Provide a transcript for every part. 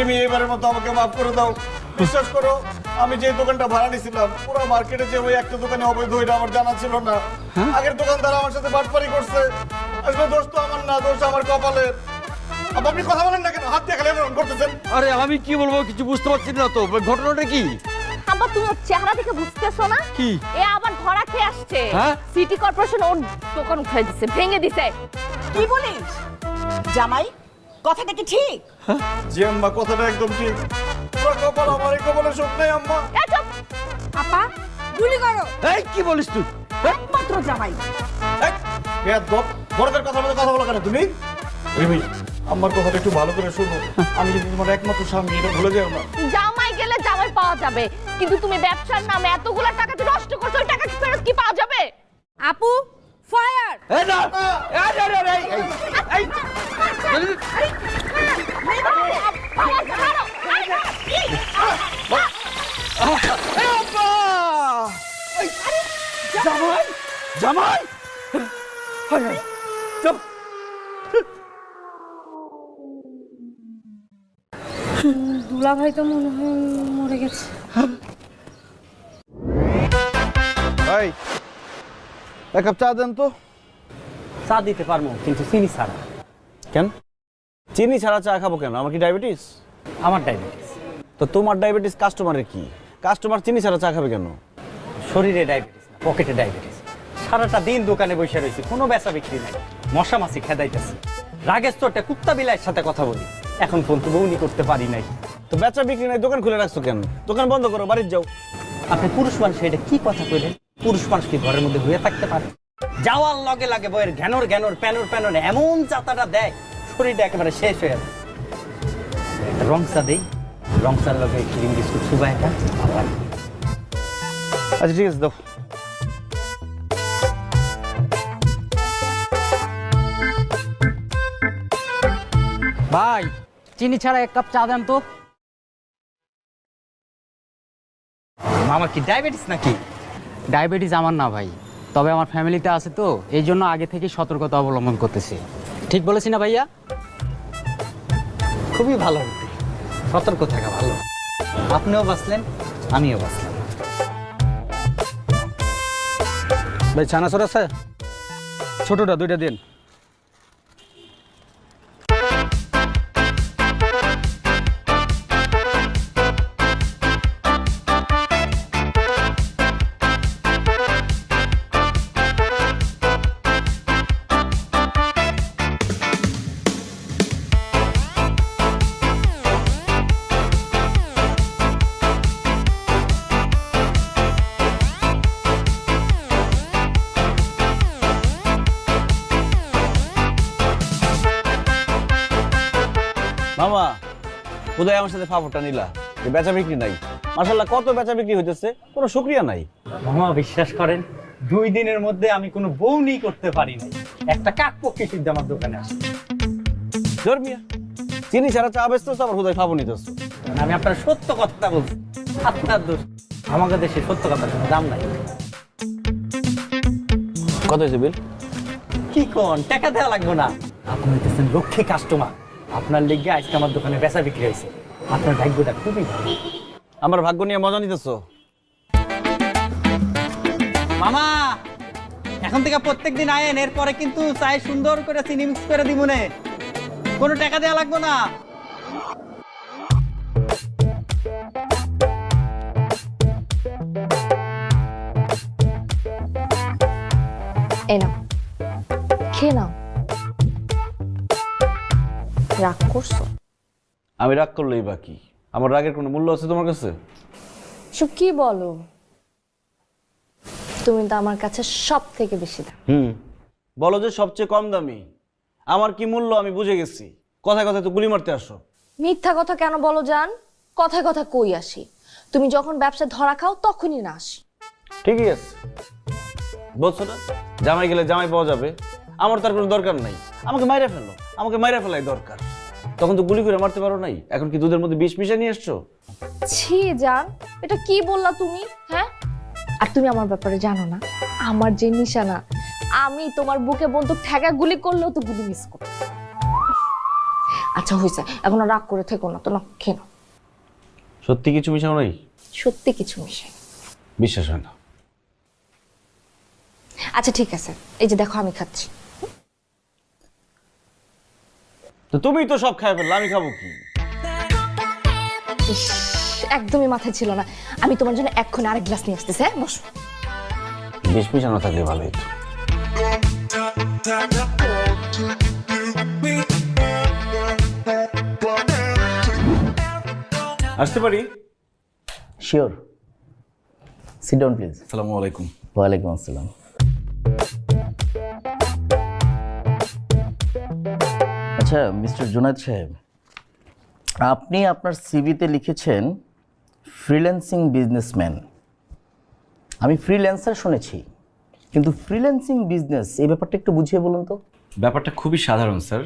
রিমি এবারের মতো আমাকে মাফ করে দাও। বিশ্বাস করো, আমি যে দোকানটা ভাড়া নিয়েছিলাম পুরো মার্কেটে যে ওই একটা দোকানে অবৈধ এটা আমার জানা ছিল না। আগের দোকানদার আমার সাথে বাটপারি করছে। আসলে দোষ তো আমার না, দোষ আমার কপালের। আপনি কথা বলেন না কেন? হাত দিয়ে খালি এমন করতেছেন। আরে আমি কি বলবো কিছু বুঝতে পারছি না তো, ঘটনাটা কি? আব্বা তুমি ওর চেহারা দেখে বুঝতেছো না? কি? এ আবার ধরা খেয়ে আসছে। হ্যাঁ? সিটি কর্পোরেশন ওর দোকান উঠাই দিছে, ভেঙে দিছে। কি বলিস জামাই, কথাটা কি ঠিক? জি আম্মা, কথাটা একদম ঠিক। পুরো কপাল আমার, এই কপালে সুখ নেই আম্মা। এ চুপ! আপা গুলি করো। এই কি বলিস তুই? একমাত্র জামাই। এই, বেয়াদব, বড়দের কথা বলে কথা বলো কেন তুমি? রিমি, আমার কথাটা একটু ভালো করে শোনো। আমি যদি তোমার একমাত্র স্বামী, এটা ভুলে যাও না। জামাই গেলে জামাই পাওয়া যাবে, কিন্তু তুমি ব্যবসার নামে এতগুলো টাকা যে নষ্ট করছো, ওই টাকা কি ফেরত কি পাওয়া যাবে? আপু ফায়ার। এই না, এই এই এই এই জামাই, জামাই, দুলা ভাই তো মনে হয় মরে গেছে। এই, এক কাপ চা দেন তো। চা দিতে পারবো, কিন্তু চিনি ছাড়া। কেন? চিনি ছাড়া চা খাবো কেন? আমার কি ডায়াবেটিস? আমার ডায়াবেটিস। তো তোমার ডায়াবেটিস, কাস্টমারের কি? কাস্টমার চিনি ছাড়া চা খাবে কেন? শরীরে ডায়াবেটিস না, পকেটে ডায়াবেটিস। সারাটা দিন দোকানে বসে রয়েছি, কোনো বেচা বিক্রি নাই। মশা মাছি খেদাইতেছি। রাগের চোটে কুত্তা বিলাইয়ের সাথে কথা বলি, এখন ফোন তো বউনি করতে পারি নাই। তো বেচা বিক্রি নাই, দোকান খুলে রাখছো কেন? দোকান বন্ধ করো, বাড়ির যাও। আপনি পুরুষ মানুষ, এটা কি কথা কইলেন? পুরুষ মানুষ কি ঘরের মধ্যে হয়ে থাকতে পারে? যাওয়ার লগে লাগে বইয়ের ঘ্যানোর ঘ্যানোর প্যানোর প্যানোর এমন চাতাটা দেয়, শরীরটা একেবারে শেষ হয়ে যাবে। রংসা দেই, রংসার লগে ক্রিম বিস্কুট সুবা একটা ভালো লাগে। আচ্ছা ঠিক আছে, দাও। ভাই চিনি ছাড়া এক কাপ চা দেন তো। মামা কি ডায়াবেটিস নাকি? ডায়াবেটিস আমার না ভাই, তবে আমার ফ্যামিলিতে আছে তো, এই জন্য আগে থেকে সতর্কতা অবলম্বন করতেছি। ঠিক বলেছি না ভাইয়া? খুবই ভালো হতে, সতর্ক থাকা ভালো। আপনিও বাঁচলেন, আমিও বাঁচলাম। ভাই ছানাছর আছে? ছোটটা দুইটা দিন। মামা, কোথায় আমার সাথে ফাফরটা নিলা? যে বেচা বিক্রি নাই। মাশাআল্লাহ, কত বেচা বিক্রি হইতেছে, কোনো শুকরিয়া নাই। মামা বিশ্বাস করেন, 2 দিনের মধ্যে আমি কোনো বউনি করতে পারি নাই। একটা কাক পক্ষী সিদ্ধ আমার দোকানে আসে। ধর্মিয়া, চিনি ছাড়া চা বেচতেছো, আবার কোথায় ফাফর নিতেছো? আমি আপনার সত্য কথা বলছি, আপনার দোষ। আমাদের দেশে সত্য কথার কোনো দাম নাই। কত হয়েছে বিল? কি কোন, টাকা দেওয়া লাগবে না। আপনি হইতেছেন লক্ষ্মী কাস্টমার, আপনার লেগে আজকে আমার দোকানে বেচা বিক্রি হয়েছে। আপনার ভাগ্যটা খুবই ভালো। আমার ভাগ্য নিয়ে মজা নিতেছো? মামা এখন থেকে প্রত্যেকদিন আয়েন, এরপরে কিন্তু চাই সুন্দর করে চিনি মিক্স করে দিব নে, কোনো টাকা দেওয়া লাগবে না। এই নাও, খেয়ে নাও। রাগ করছো? আমি রাগ করলেই বাকি, আমার রাগের কোনো মূল্য আছে তোমার কাছে? সব কি বলো? তুমি তো আমার কাছে সব থেকে বেশি দাম। বলো যে সবচেয়ে কম দামি। আমার কি মূল্য আমি বুঝে গেছি। কথায় কথায় তো গুলি মারতে আসো। মিথ্যা কথা কেন বলো জান? কথায় কথা কই আসি? তুমি যখন ব্যবসা ধরা খাও তখনই না আসি। ঠিকই আছে, বলছো না জামাই গেলে জামাই পাওয়া যাবে। আমার তার কোনো দরকার নাই। আমাকে মাইরা ফেলো, আমাকে মাইরা ফেলাই দরকার। তখন তো গুলি করে মারতে পারো নাই, এখন কি দুধের মধ্যে বিষ মিশিয়ে নিয়ে এসছো? ছি জান, এটা কি বললা তুমি? হ্যাঁ, আর তুমি আমার ব্যাপারে জানো না? আমার যে নিশানা, আমি তোমার বুকে বন্দুক ঠেকা গুলি করলেও তো গুলি মিস করো। আচ্ছা হয়েছে, এখন আর রাগ করে থেকো না তো, না খেয়ে নাও। সত্যি কিছু মিশাও নাই? সত্যি কিছু মিশাই। বিশ্বাস হয় না। আচ্ছা ঠিক আছে, এই যে দেখো আমি খাচ্ছি। তো তুমি তো সব খাই ফেললে, আমি খাবো কি? ইস, একদমই মাথায় ছিল না। আমি তোমার জন্য এক্ষুনি আরেক গ্লাস নিয়ে আসতেছি। হ্যাঁ বসো। বিষ মিশানো থাকলে ভালো হতো। আসতে পারি? Sure, sit down please. আসসালামু আলাইকুম। ওয়ালাইকুম আসসালাম। আচ্ছা মিস্টার জুনায়েদ সাহেব, আপনি আপনার সিভিতে লিখেছেন ফ্রিল্যান্সিং বিজনেসম্যান। আমি ফ্রিল্যান্সার শুনেছি, কিন্তু ফ্রিল্যান্সিং বিজনেস এই ব্যাপারটা একটু বুঝিয়ে বলুন তো। ব্যাপারটা খুবই সাধারণ স্যার।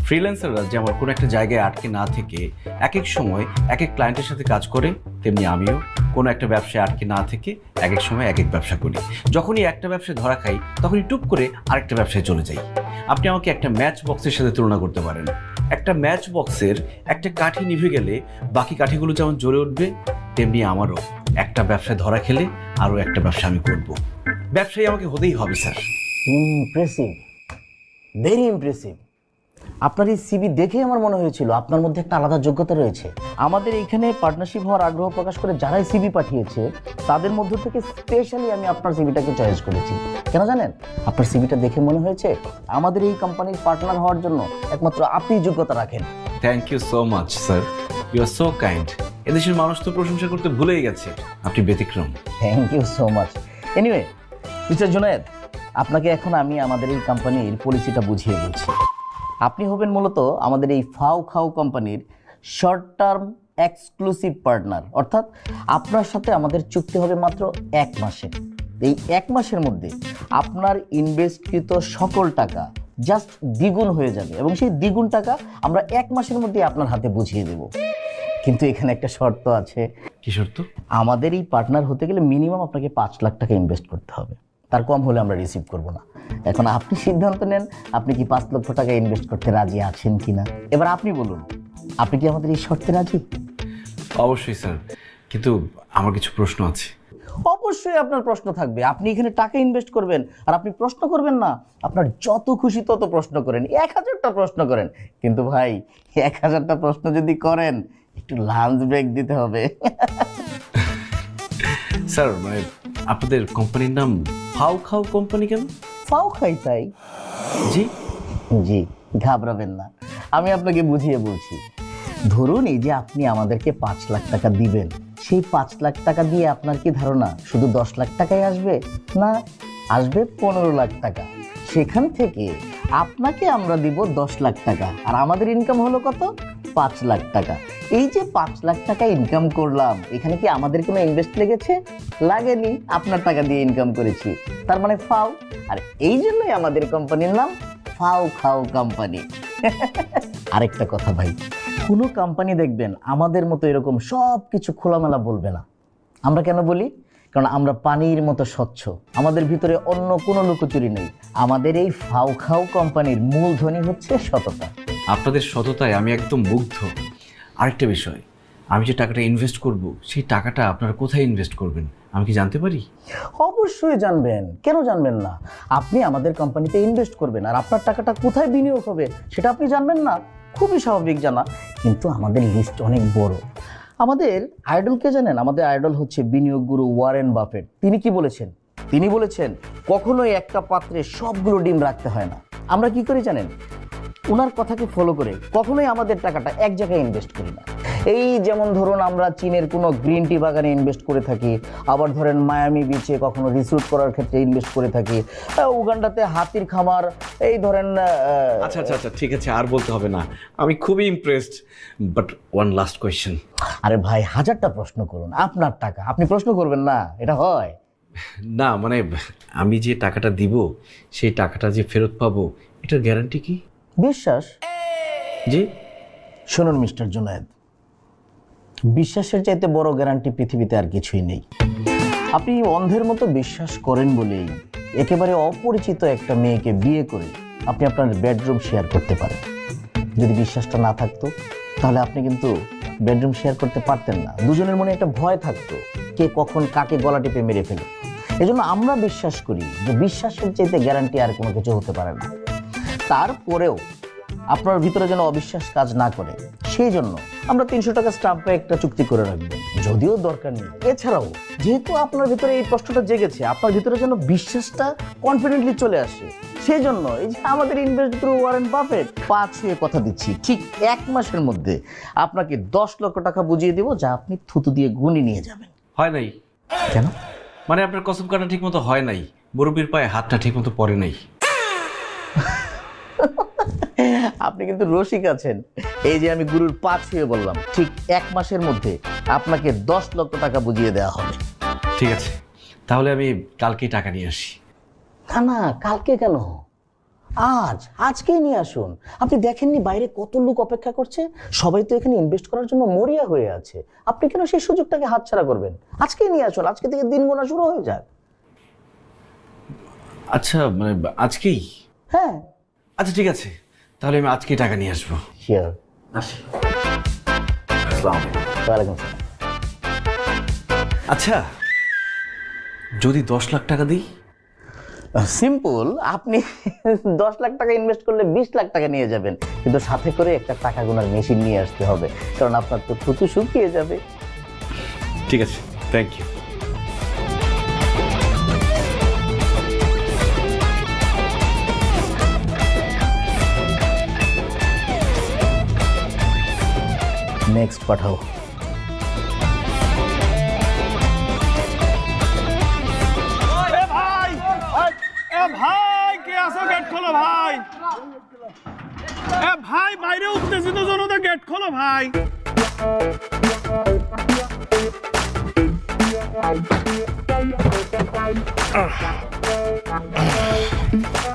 ফ্রিল্যান্সাররা যেমন কোনো একটা জায়গায় আটকে না থেকে এক এক সময় এক এক ক্লায়েন্টের সাথে কাজ করে, তেমনি আমিও কোনো একটা ব্যবসায় আটকে না থেকে এক এক সময় এক এক ব্যবসা করি। যখনই একটা ব্যবসায় ধরা খাই তখনই টুপ করে আরেকটা ব্যবসায় চলে যাই। আপনি আমাকে একটা ম্যাচ বক্সের সাথে তুলনা করতে পারেন। একটা ম্যাচ বক্সের একটা কাঠি নিভে গেলে বাকি কাঠিগুলো যেমন জ্বলে উঠবে, তেমনি আমারও একটা ব্যবসায় ধরা খেলে আরও একটা ব্যবসা আমি করব। ব্যবসায়ী আমাকে হতেই হবে স্যার। Impressive, very impressive. আপনার এই সিভি দেখে আমার মনে হয়েছিল আপনার মধ্যে একটা আলাদা যোগ্যতা রয়েছে। আমাদের এইখানে পার্টনারশিপ হওয়ার আগ্রহ প্রকাশ করে যারাই সিভি পাঠিয়েছে তাদের মধ্য থেকে স্পেশালি আমি আপনার সিভিটাকে চয়েস করেছি। কেন জানেন? আপনার সিভিটা দেখে মনে হয়েছে আমাদের এই কোম্পানির পার্টনার হওয়ার জন্য একমাত্র আপনি যোগ্যতা রাখেন। Thank you so much sir, you are so kind. এদেশের মানুষ তো প্রশংসা করতে ভুলেই গেছে, আপনি ব্যতিক্রম। Thank you so much. Anyway mister Junaid, আপনাকে এখন আমি আমাদের এই কোম্পানির পলিসিটা বুঝিয়ে বলছি। আপনি হবেন মূলত আমাদের এই ফাও খাও কোম্পানির শর্ট টার্ম এক্সক্লুসিভ পার্টনার, অর্থাৎ আপনার সাথে আমাদের চুক্তি হবে মাত্র 1 মাসের। এই 1 মাসের মধ্যে আপনার ইনভেস্টকৃত সকল টাকা জাস্ট দ্বিগুণ হয়ে যাবে, এবং সেই দ্বিগুণ টাকা আমরা 1 মাসের মধ্যে আপনার হাতে বুঝিয়ে দেব। কিন্তু এখানে একটা শর্ত আছে। কি শর্ত? আমাদের এই পার্টনার হতে গেলে মিনিমাম আপনাকে 5 লাখ টাকা ইনভেস্ট করতে হবে, তার কম হলে আমরা রিসিভ করব না। এখন আপনি সিদ্ধান্ত নেন আপনি কি 5 লক্ষ টাকা ইনভেস্ট করতে রাজি আছেন কিনা। এবার আপনি বলুন, আপনি কি আমাদের এই শর্তে রাজি? অবশ্যই স্যার, কিন্তু আমার কিছু প্রশ্ন আছে। অবশ্যই আপনার প্রশ্ন থাকবে। আপনি এখানে টাকা ইনভেস্ট করবেন আর আপনি প্রশ্ন করবেন না? আপনার যত খুশি তত প্রশ্ন করেন, 1000টা প্রশ্ন করেন, কিন্তু ভাই 1000টা প্রশ্ন যদি করেন একটু লাঞ্চ ব্রেক দিতে হবে। স্যার মানে আপনাদের কোম্পানির নাম ফাও খাও কোম্পানি কেন? ফাও খাই তাই। জি জি, ঘাবড়াবেন না, আমি আপনাকে বুঝিয়ে বলছি। ধরুন এই যে আপনি আমাদেরকে 5 লাখ টাকা দিবেন, সেই 5 লাখ টাকা দিয়ে আপনার কি ধারণা শুধু 10 লাখ টাকাই আসবে? না, আসবে 15 লাখ টাকা। সেখান থেকে আপনাকে আমরা দিব 10 লাখ টাকা, আর আমাদের ইনকাম হলো কত? 5 লাখ টাকা। এই যে 5 লাখ টাকা ইনকাম করলাম, এখানে কি আমাদের কোনো ইনভেস্ট লেগেছে? লাগেনি, আপনার টাকা দিয়ে ইনকাম করেছি, তার মানে ফাও। আর এই জন্যই আমাদের কোম্পানির নাম ফাও খাও কোম্পানি। আরেকটা কথা ভাই, কোনো কোম্পানি দেখবেন আমাদের মতো এরকম সব কিছু খোলামেলা বলবে না। আমরা কেন বলি? কারণ আমরা পানির মতো স্বচ্ছ, আমাদের ভিতরে অন্য কোনো লুকোচুরি নেই। আমাদের এই ফাও খাও কোম্পানির মূলধনই হচ্ছে সততা। আপনাদের সততায় আমি একদম মুগ্ধ। আরেকটা বিষয়, আমি যে টাকাটা ইনভেস্ট করব সেই টাকাটা আপনারা কোথায় ইনভেস্ট করবেন আমি কি জানতে পারি? অবশ্যই জানবেন, কেন জানবেন না? আপনি আমাদের কোম্পানিতে ইনভেস্ট করবেন আর আপনার টাকাটা কোথায় বিনিয়োগ হবে সেটা আপনি জানবেন না? খুবই স্বাভাবিক জানা, কিন্তু আমাদের লিস্ট অনেক বড়। আমাদের আইডলকে জানেন? আমাদের আইডল হচ্ছে বিনিয়োগ গুরু ওয়ারেন বাফেট। তিনি কি বলেছেন? তিনি বলেছেন কখনোই একটা পাত্রে সবগুলো ডিম রাখতে হয় না। আমরা কি করি জানেন? ওনার কথাকে ফলো করে কখনোই আমাদের টাকাটা এক জায়গায় ইনভেস্ট করি না। এই যেমন ধরুন আমরা চীনের কোনো গ্রিন টি বাগানে ইনভেস্ট করে থাকি, আবার ধরেন মায়ামি বিচে কখনো রিসোর্ট করার ক্ষেত্রে ইনভেস্ট করে থাকি, উগান্ডাতে হাতির খামার, এই ধরেন। আচ্ছা আচ্ছা আচ্ছা ঠিক আছে, আর বলতে হবে না, আমি খুবই impressed. But one last question. আরে ভাই 1000টা প্রশ্ন করুন, আপনার টাকা, আপনি প্রশ্ন করবেন না? এটা হয় না, মানে আমি যে টাকাটা দিব সেই টাকাটা যে ফেরত পাবো এটার গ্যারান্টি কি? বিশ্বাস। জি শুনুন মিস্টার জুনায়েদ, বিশ্বাসের চাইতে বড় গ্যারান্টি পৃথিবীতে আর কিছুই নেই। আপনি অন্ধের মতো বিশ্বাস করেন বলেই একেবারে অপরিচিত একটা মেয়েকে বিয়ে করে আপনি আপনার বেডরুম শেয়ার করতে পারেন। যদি বিশ্বাসটা না থাকতো তাহলে আপনি কিন্তু বেডরুম শেয়ার করতে পারতেন না। দুজনের মনে একটা ভয় থাকতো, কে কখন কাকে গলা টিপে মেরে ফেলে। এজন্য আমরা বিশ্বাস করি যে বিশ্বাসের চাইতে গ্যারান্টি আর কোনো কিছু হতে পারে না। তারপরেও আপনার ভিতরে যেন অবিশ্বাস কাজ না করে, সেই জন্য আমরা 300 টাকা স্টাম্পে একটা চুক্তি করে রাখবো, যদিও দরকার নেই। এছাড়াও যেহেতু আপনার ভিতরে এই প্রশ্নটা জেগেছে, আপনার ভিতরে যেন বিশ্বাসটা কনফিডেন্টলি চলে আসে, সেই জন্য এই যে আমাদের ইনভেস্ট থ্রু ওয়ারেন বাফেট 5 হয়ে কথা দিচ্ছি, ঠিক 1 মাসের মধ্যে আপনাকে 10 লক্ষ টাকা বুঝিয়ে দেবো, যা আপনি থুতু দিয়ে গুনি নিয়ে যাবেন। হয় নাই। কেন? মানে আপনার কসম কাটা ঠিক মতো হয় নাই, মুরব্বির পায়ে হাতটা ঠিক মতো পড়ে নাই। আপনি কিন্তু রসিক আছেন। এই যে আমি গুরুর 5 হয়ে বললাম, ঠিক 1 মাসের মধ্যে আপনাকে 10 লক্ষ টাকা বুঝিয়ে দেওয়া হবে। ঠিক আছে, তাহলে আমি কালকেই টাকা নিয়ে আসি। না না, কালকে কেন, আজকেই নিয়ে আসুন। আপনি দেখেননি বাইরে কত লোক অপেক্ষা করছে, সবাই তো এখানে ইনভেস্ট করার জন্য মরিয়া হয়ে আছে। আপনি কেন সেই সুযোগটাকে হাতছাড়া করবেন? আজকেই নিয়ে আসুন, আজকে থেকে দিন গোনা শুরু হয়ে যাক। আচ্ছা, মানে আজকেই? হ্যাঁ। আচ্ছা ঠিক আছে, তাহলে আমি আজকেই টাকা নিয়ে আসবো। শিওর। আসি। আসসালামু আলাইকুম। ওয়ালাইকুম আসসালাম। আচ্ছা, যদি 10 লাখ টাকা দিই? সিম্পল, আপনি 10 লাখ টাকা ইনভেস্ট করলে 20 লাখ টাকা নিয়ে যাবেন, কিন্তু সাথে করে একটা টাকা গোনার মেশিন নিয়ে আসতে হবে, কারণ আপনার তো থুতু শুকিয়ে যাবে। ঠিক আছে, থ্যাংক ইউ। নেক্সট পাঠাও। ভাই কে আসো, গেট খোলো ভাই। ভাই বাইরে উঠতেছি তো, জনতা গেট খোলো ভাই।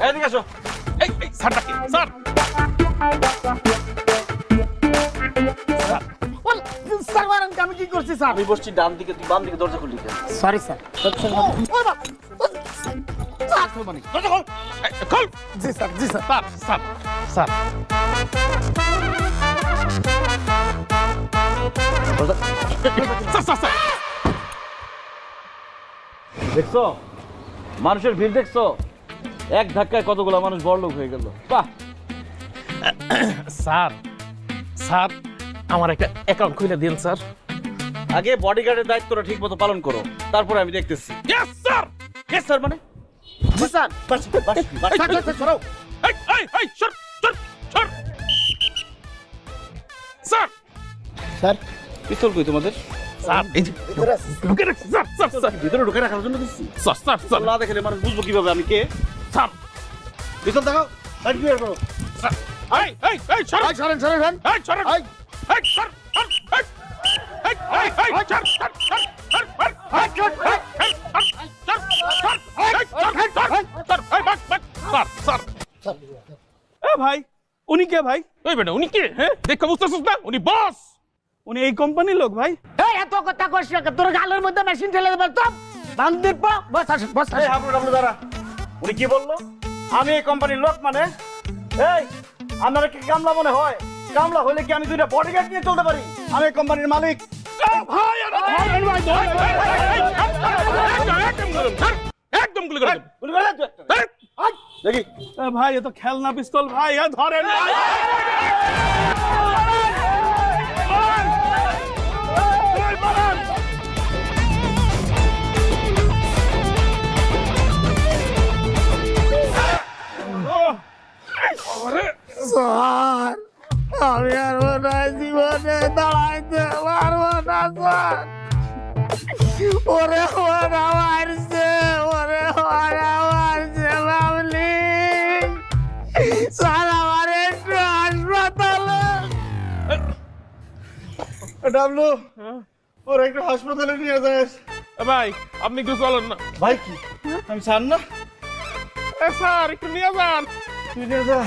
এদিকে আসো। এই স্যার ডাকি, স্যার। স্যার মারেন, আমি কি করছি স্যার? আমি বসছি ডান দিকে, তুই বাম দিকে, দরজা খুললি কেন? Sorry sir. খোল। জি স্যার, জি স্যার। Sir sir sir. দেখছো মানুষের ভিড়, দেখছো এক ধাক্কায় কতগুলো মানুষ বড়লোক হয়ে গেল। বাহ। স্যার স্যার, আমার একটা অ্যাকাউন্ট খুলে দিন স্যার। আগে বডিগার্ডের দায়িত্বটা ঠিক মতো পালন করো, তারপরে আমি দেখতেছি। Yes sir. ইয়েস স্যার মানে? জি স্যার। সরো। এই সর সর সর। স্যার স্যার পিস্তল কই তোমাদের? স্যার এই যে লুকিয়ে রাখছি স্যার। স্যার স্যার ভিতরে ঢুকে রাখার জন্য দিচ্ছি। Sir sir sir. না দেখলে মানুষ বুঝবো কিভাবে আমি কে? স্যার পিস্তল দেখাও, লাইট ক্লিয়ার করো। স্যার এই সরো। সরেন সরেন। এই সরো। এই সর। ভাই উনি কে ভাই? ওই বেটা উনি কে? হ্যাঁ দেখে বুঝতেছিস না, উনি বস, উনি এই কোম্পানির লোক ভাই। এই এত কথা কইছ না, তোর গালের মধ্যে মেশিন ঠেলে দেব তো। বান্দির পা বস আসুন, বস এই আসুন। হাবলু দাঁড়া। উনি কি বললো? আমি এই কোম্পানির লোক মানে? এই আপনারা কি কামলা মনে হয়? কামলা হলে কি আমি 2টা বডিগার্ড নিয়ে চলতে পারি? আমি এই কোম্পানির মালিক। ভাই একদম গুলি করে দেন। গুলি করে দেন তো একটা। দেখি ভাই এ তো খেলনা পিস্তল ভাই, ধরেন ভাই। স্যার আমি আর মনে জীবনে দাঁড়াইতে পারবো না স্যার। ওরে ওরা মারছে, ওরে ওরা মারছে বাবলি। স্যার আমার একটু হাসপাতালে। ডাবলু ওর একটু হাসপাতালে নিয়ে যাস। ভাই আপনি একটু চলেন না। ভাই কি আমি ছাড় না? স্যার একটু নিয়ে যান। নিয়ে যা।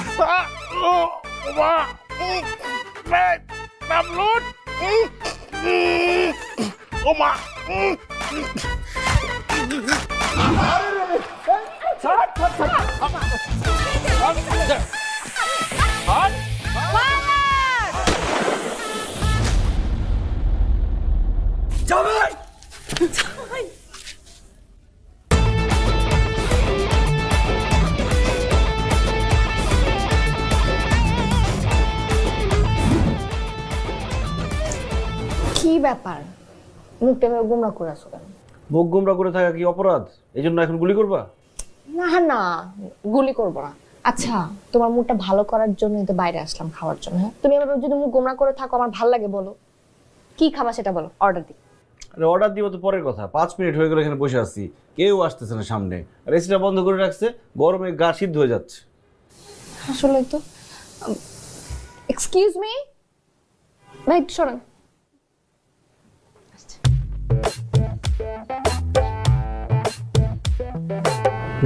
ও মা ডাবলু ও মা। বাবা! কি ব্যাপার মুখটা এভাবে গোমরা করে আসো কেন? মুখ গুমরা করে থাকা কি অপরাধ? এই জন্য এখন গুলি করবা? না না, গুলি করবো না। আচ্ছা, তোমার মুখটা ভালো করার জন্য তো বাইরে আসলাম খাওয়ার জন্য। হ্যাঁ, তুমি এভাবে যদি মুখ গোমরা করে থাকো আমার ভালো লাগে, বলো কি খাবা সেটা বলো, অর্ডার দিই। আরে অর্ডার দিব তো পরের কথা, 5 মিনিট হয়ে গেল এখানে বসে আছি, কেউ আসতেছে না সামনে, আর এসিটা বন্ধ করে রাখছে, গরমে গা সিদ্ধ হয়ে যাচ্ছে। আসলে তো এক্সকিউজ মি ভাই, একটু শোনেন।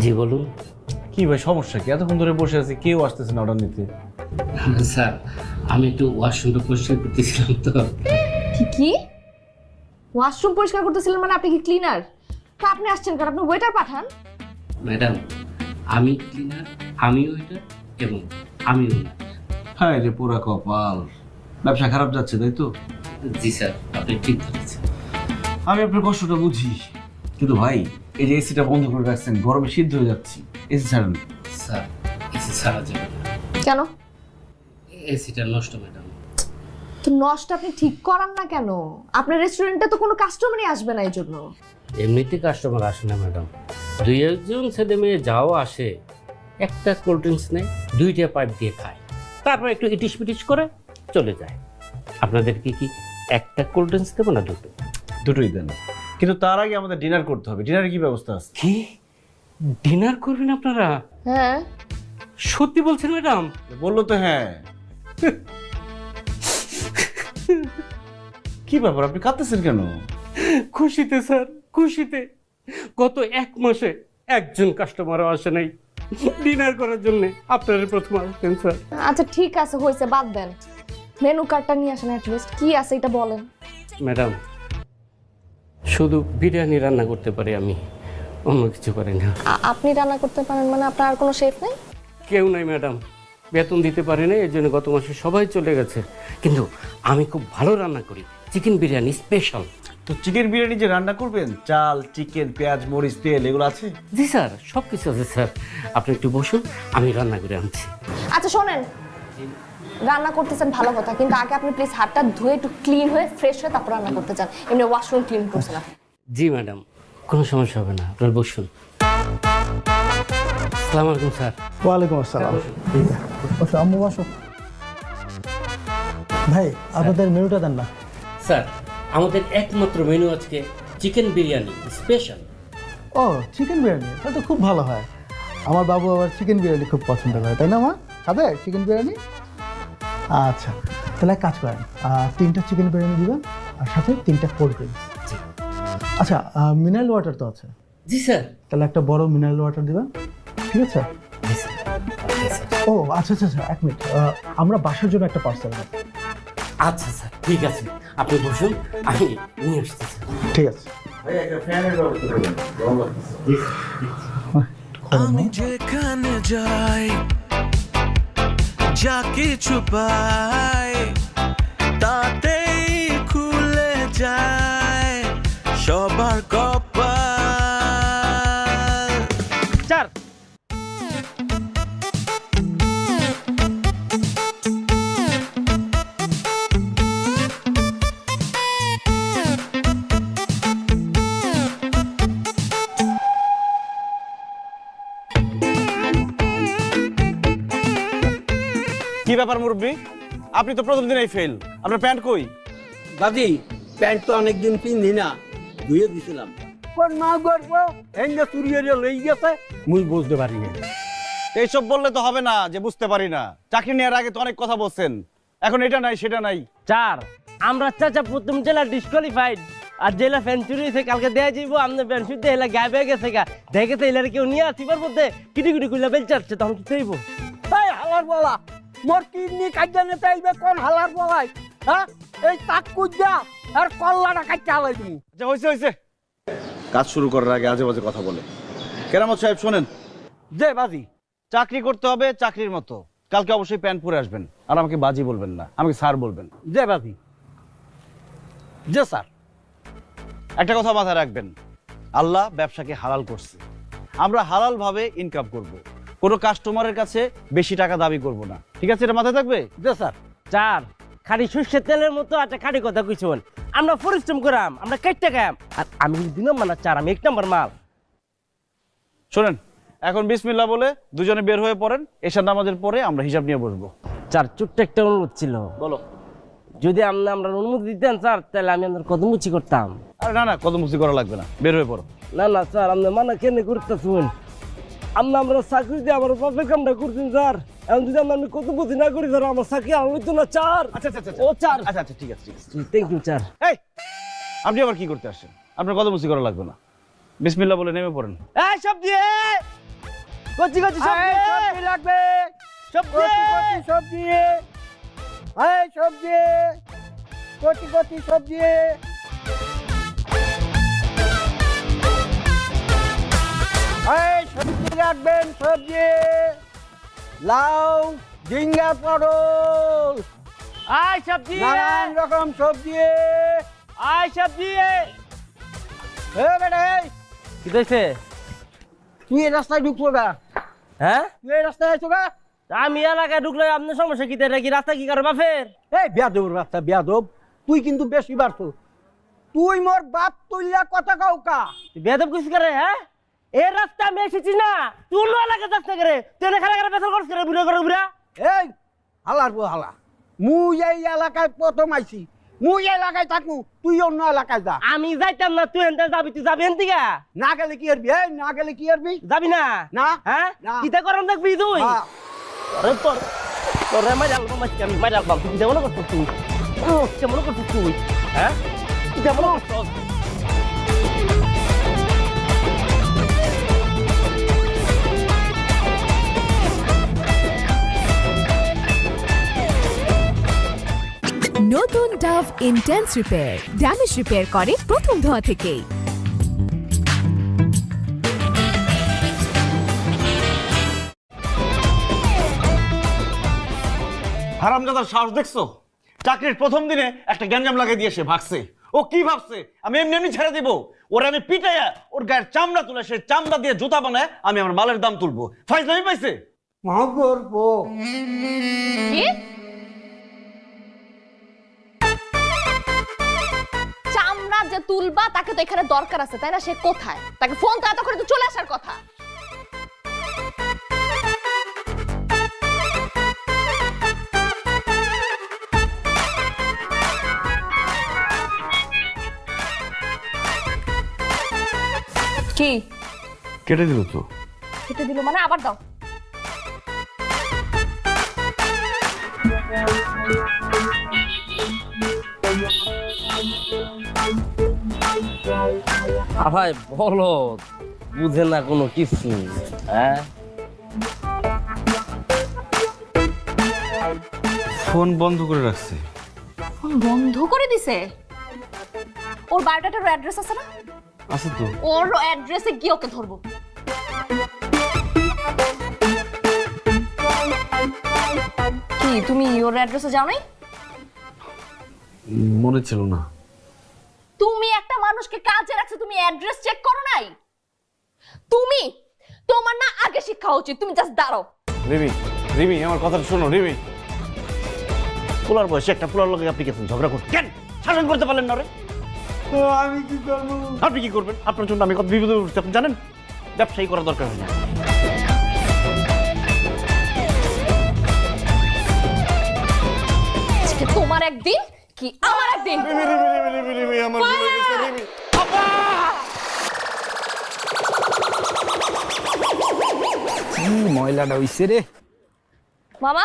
জি বলুন। কি ভাই সমস্যা কি? এতক্ষণ ধরে বসে আছি, কেউ আসতেছে না অর্ডার নিতে। স্যার আমি একটু ওয়াশরুমটা পরিষ্কার করতেছিলাম তো। কি ওয়াশরুম পরিষ্কার করতেছিলেন? মানে আপনি কি ক্লিনার? তা আপনি আসছেন কারণ আপনি ওয়েটার পাঠান। ম্যাডাম আমি ক্লিনার, আমি ওইটার এবং আমি ওনার। হ্যাঁ রে পুরা কপাল, ব্যবসা খারাপ যাচ্ছে তাই তো? জি স্যার আপনি ঠিক ধরেছেন। আমি আপনার কষ্টটা বুঝি, কিন্তু ভাই এই যে এসিটা বন্ধ করে রাখছেন, গরমে সিদ্ধ হয়ে যাচ্ছি, এসি ছাড়েন। স্যার এসি ছাড়া যাবে না, কেন? এসিটা নষ্ট ম্যাডাম। তো নষ্ট আপনি ঠিক করান না কেন? আপনার রেস্টুরেন্টে তো কোনো কাস্টমারই আসবে না এই জন্য। এমনিতে কাস্টমার আসে না ম্যাডাম, 2-1 ছেলে মেয়ে যাও আসে, একটা কোল্ড ড্রিঙ্কস নেয়, 2টা পাইপ দিয়ে খায়, তারপর একটু ইটিস পিটিস করে চলে যায়। আপনাদেরকে কি একটা কোল্ড ড্রিঙ্কস দেবো না দুটো? দুটোই দেন, কিন্তু তার আগে আমাদের ডিনার করতে হবে। ডিনারে কি ব্যবস্থা আছে? কি ডিনার করবেন আপনারা? হ্যাঁ সত্যি বলছেন ম্যাডাম? বললো তো হ্যাঁ। কি ব্যাপার, আপনি কাঁদতেছেন কেন? খুশিতে স্যার, খুশিতে। গত 1 মাসে একজন কাস্টমারও আসে নাই ডিনার করার জন্য, আপনারা প্রথম আসছেন স্যার। আচ্ছা ঠিক আছে, হয়েছে, বাদ দেন। মেনু কার্ডটা নিয়ে আসেন, অ্যাটলিস্ট কি আছে এটা বলেন। ম্যাডাম শুধু বিরিয়ানি রান্না করতে পারি আমি, অন্য কিছু পারি না। আপনি রান্না করতে পারেন মানে আপনার আর কোনো শেফ নেই? কেউ নাই ম্যাডাম, বেতন দিতে পারি না, এর জন্য গত মাসে সবাই চলে গেছে। কিন্তু আমি খুব ভালো রান্না করি, চিকেন বিরিয়ানি স্পেশাল। তো চিকেন বিরিয়ানি যে রান্না করবেন, চাল, চিকেন, পেঁয়াজ, মরিচ, তেল এগুলো আছে? জি স্যার সব কিছু আছে স্যার, আপনি একটু বসুন, আমি রান্না করে আনছি। আচ্ছা শোনেন, রান্না করতেছেন ভালো কথা, কিন্তু আগে আপনি প্লিজ হাতটা ধুয়ে একটু ক্লিন হয়ে ফ্রেশ হয়ে তারপর রান্না করতে চান। এমনি ওয়াশরুম ক্লিন করছেন আপনি। জি ম্যাডাম কোনো সমস্যা হবে না, আপনার বসুন। আসসালামু আলাইকুম স্যার। ওয়ালাইকুম আসসালাম। বসো আম্মু বসো। ভাই আপনাদের মেনুটা দেন না। স্যার আমাদের একমাত্র মেনু আজকে চিকেন বিরিয়ানি স্পেশাল। ও চিকেন বিরিয়ানি, তাহলে তো খুব ভালো হয়। আমার বাবু আবার চিকেন বিরিয়ানি খুব পছন্দ করে, তাই না মা? খাবে চিকেন বিরিয়ানি? আচ্ছা তাহলে এক কাজ করেন, 3টা চিকেন বিরিয়ানি দিবেন আর সাথে 3টা কোল্ড ড্রিঙ্কস। আচ্ছা মিনারেল ওয়াটার তো আছে? জি স্যার। তাহলে একটা বড় মিনারেল ওয়াটার দিবেন, ঠিক আছে? ও আচ্ছা আচ্ছা আচ্ছা, 1 মিনিট, আমরা বাসার জন্য একটা পার্সেল দেব। আচ্ছা স্যার ঠিক আছে, আপনি বসুন, আমি নিয়ে আসতেছি। ঠিক আছে। আমি যেখানে যাই, যা কিছু পাই, তাতেই খুলে যায় সবার কপাল। চার কি ব্যাপার মুরব্বি, আপনি তো প্রথম দিনেই ফেল, আপনার প্যান্ট কই? দাদি প্যান্ট তো অনেকদিন পিনি না, ধুয়ে দিছিলাম। না করবো এই যে চুরিয়ে লই গেছে, মুই বুঝতে পারি না। এইসব বললে তো হবে না যে বুঝতে পারি না। চাকরি নেওয়ার আগে তো অনেক কথা বলছেন, এখন এটা নাই সেটা নাই। চার আমরা চাচা প্রথম জেলা ডিসকোয়ালিফাইড, আর জেলা ফেঞ্চুরি হয়েছে, কালকে দেয়া যাইব আমাদের ফেঞ্চুরিতে এলা গায়ে বেয়ে গেছে গা, দেখে তো এলার কেউ নিয়ে আসিবার মধ্যে কিটি কিটি কুইলা বেল চাচ্ছে, তখন কি চাইব? এই হালার বলা মোর কিডনি কাজা নেতে আইবে কোন হালার বলাই? হ্যাঁ এই তাক কুজা আর কল্লাটা কাটতে হালাই তুমি। আচ্ছা হয়েছে হয়েছে, কাজ শুরু করার আগে আজে বাজে কথা বলে। কেরামত সাহেব শোনেন, যে বাজি চাকরি করতে হবে চাকরির মতো, কালকে অবশ্যই প্যান্ট পরে আসবেন, আর আমাকে বাজি বলবেন না, আমাকে স্যার বলবেন। যে বাজি যে স্যার। একটা কথা মাথায় রাখবেন, আল্লাহ ব্যবসাকে হালাল করছে, আমরা হালালভাবে ইনকাম করব, কোনো কাস্টমারের কাছে বেশি টাকা দাবি করব না, ঠিক আছে? এটা মাথায় থাকবে। স্যার চার খালি সর্ষের তেলের মতো একটা খালি কথা কইছেন, আমরা পরিশ্রম করাম, আমরা কেটে খাম, আর আমি দুই নম্বর না চার, আমি এক নম্বর মাল। শোনেন, এখন বিসমিল্লাহ বলে দুজনে বের হয়ে পড়েন, এশার নামাজের পরে আমরা হিসাব নিয়ে বসবো। চার ছোট্ট একটা অনুরোধ ছিল। বলো। যদি আমরা অনুমতি দিতেন স্যার, তাহলে আমি আপনার কদমুচি করতাম। আরে না না, কদমুচি করা লাগবে না, বের হয়ে পড়ো। না না স্যার, আপনি মানা কেন করতেছেন? আমরা চাকরি দিয়ে আমার বাপের কামটা করছেন স্যার, এখন যদি আমি কদমুচি না করি স্যার, আমার চাকরি আর হইতো না। চার আচ্ছা আচ্ছা ও চার, আচ্ছা আচ্ছা ঠিক আছে ঠিক আছে, থ্যাংক ইউ চার। এই আপনি আবার কি করতে আসছেন? আপনার কদমুচি করা লাগবে না, বিসমিল্লাহ বলে নেমে পড়েন। এই সবজি কচি কচি সবজি লাগবে, সবজি সবজি এই সবজি কচি কচি সবজি এই সবজি রাখবেন, সবজি লাউ ঝিঙ্গা পটল আই সবজি, নানান রকম সবজি আই সবজি। বেটা কি কইছে? তুই এই রাস্তায় ঢুকবো গা? হ্যাঁ তুই এই রাস্তায় আছো গা? আমি এলাকায় ঢুকলে আপনার সমস্যা কি? এটা কি রাস্তা কি করে বাপের? এই বেয়াদব রাস্তা, বেয়াদব তুই কিন্তু বেশি বাড়ছো। তুই মোর বাপ তুইলা কথা কাউ কা? বেদব কিছু করে? হ্যাঁ এই রাস্তা আমি এসেছি না, তুই অন্য এলাকায় যাচ্ছে করে, তুই এনে খেলা করে বেতন খরচ করে বুড়া করে বুড়া। এই হালার বো হালা, মুই এই এলাকায় প্রথম আইছি, মুই এই এলাকায় থাকু, তুই অন্য এলাকায় যা। আমি যাইতাম না, তুই এনতে যাবি, তুই যাবি এনতে গা? না গেলে কি করবি? এই না গেলে কি করবি? যাবি না? না। হ্যাঁ না। কিতা করম দেখবি তুই? হ্যাঁ। আরে তোর তোর মাইরা আলবাম আজকে আমি মাইরা আলবাম, তুই কেমন করছিস তুই? কেমন করছিস তুই? হ্যাঁ তুই কেমন করছিস? নতুন Dove intense repair, damage repair করে প্রথম ধোয়া থেকেই। হারামজাদার সাহস দেখছো? চাকরির প্রথম দিনে একটা গ্যাঞ্জাম লাগিয়ে দিয়ে সে ভাগছে। ও কি ভাবছে আমি এমনি এমনি ছেড়ে দিব? ওরা আমি পিটাইয়া ওর গায়ের চামড়া তুলে সে চামড়া দিয়ে জুতা বানায় আমি আমার মালের দাম তুলবো। ফাইজলামি পাইছে? কি? চামড়া যে তুলবা তাকে তো এখানে দরকার আছে, তাই না? সে কোথায়? তাকে ফোন তো এত করে তো চলে আসার কথা। কি কেটে দিল তো? কেটে দিল মানে? আবার দাও। ভাই বলো, বুঝে না কোনো কিছু। হ্যাঁ ফোন বন্ধ করে রাখছে। ফোন বন্ধ করে দিছে? ওর বায়োডাটার অ্যাড্রেস আছে না? আছে তো। ওর অ্যাড্রেসে গিয়ে ওকে ধরবো। কি তুমি ওর অ্যাড্রেসে যাও নাই? মনে ছিল না। তুমি একটা মানুষকে কাজে রাখছো, তুমি অ্যাড্রেস চেক করো নাই? তুমি তোমার না আগে শিক্ষা উচিত। তুমি জাস্ট দাঁড়াও। রিমি, রিমি আমার কথাটা শোনো। রিমি, পোলার বয়সে একটা পোলার লোকে আপনি গেছেন ঝগড়া করতে, কেন শাসন করতে পারলেন না? রে আমি কি করবো? আপনি কি করবেন? আপনার জন্য আমি কত বিপদে পড়ছি আপনি জানেন? ব্যবসায়ী করা দরকার হয় না। আজকে তোমার একদিন কি আমার একদিন। রিমি, রিমি, রিমি, রিমি, রিমি, আমার ভুল হয়ে গেছে। রিমি, ময়লাটা হইছে রে। মামা